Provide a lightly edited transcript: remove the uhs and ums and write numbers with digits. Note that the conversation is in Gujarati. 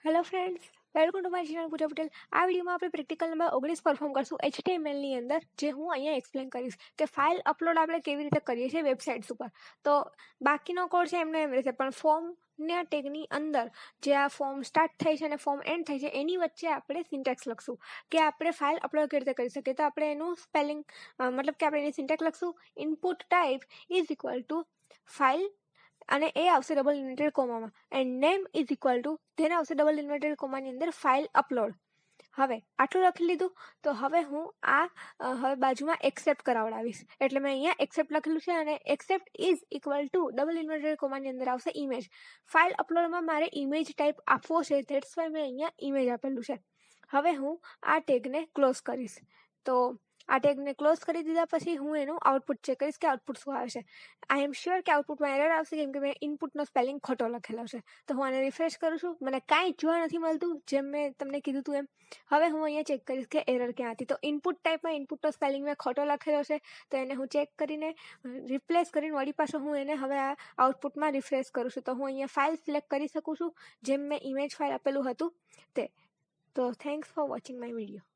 Hello friends, welcome to my channel Puja Patel. આ વિડીયોમાં આપણે પ્રેક્ટિકલ નંબર 19 પરફોર્મ કરશું HTMLની અંદર, જે હું અહીંયા એક્સપ્લેન કરીશ કે ફાઇલ અપલોડ આપણે કેવી રીતે કરીએ છીએ વેબસાઇટ્સ ઉપર. તો બાકીનો કોડ છે એમને એમ રહેશે, પણ ફોર્મના ટેગની અંદર જે આ ફોર્મ સ્ટાર્ટ થાય છે અને ફોર્મ એન્ડ થાય છે એની વચ્ચે આપણે સિન્ટેક્સ લખશું કે આપણે ફાઇલ અપલોડ કેવી રીતે કરી શકીએ. તો આપણે એનું સ્પેલિંગ મતલબ કે આપણે એની સિન્ટેક્સ લખશું. Input type is equal to file અને એ આવશે ડબલ ઇન્વર્ટેડ કોમામાં, and name is equal to તેને આવશે ડબલ ઇન્વર્ટેડ કોમાની અંદર ફાઇલ અપલોડ. હવે આટલું લખી લીધું, તો હવે હું હવે બાજુમાં એક્સેપ્ટ કરાવડાવીશ. એટલે મેં અહીંયા એક્સેપ્ટ લખેલું છે અને accept is equal to double inverted કોમાની અંદર આવશે ઇમેજ. ફાઇલ અપલોડમાં મારે ઇમેજ ટાઈપ આપવો છે, ધેટ્સ વાય મેં અહીંયા ઇમેજ આપેલું છે. હવે હું આ ટેગને ક્લોઝ કરીશ. તો આ ટેગને ક્લોઝ કરી દીધા પછી હું એનું આઉટપુટ ચેક કરીશ કે આઉટપુટ શું આવે છે. આઈ એમ શ્યોર કે આઉટપુટમાં એરર આવશે, કેમ કે મેં ઇનપુટનો સ્પેલિંગ ખોટો લખેલો છે. તો હું આને રિફ્રેશ કરું છું, મને કાંઈ જોવા નથી મળતું, જેમ મેં તમને કીધું હતું એમ. હવે હું અહીંયા ચેક કરીશ કે એરર ક્યાં હતી. તો ઇનપુટ ટાઈપમાં ઇનપુટનો સ્પેલિંગ મેં ખોટો લખેલો છે, તો એને હું ચેક કરીને રિપ્લેસ કરીને વળી પાછો હું એને હવે આ આઉટપુટમાં રિફ્રેશ કરું છું. તો હું અહીંયા ફાઇલ સિલેક્ટ કરી શકું છું, જેમ મેં ઇમેજ ફાઇલ આપેલું હતું તે. તો thanks for watching my video.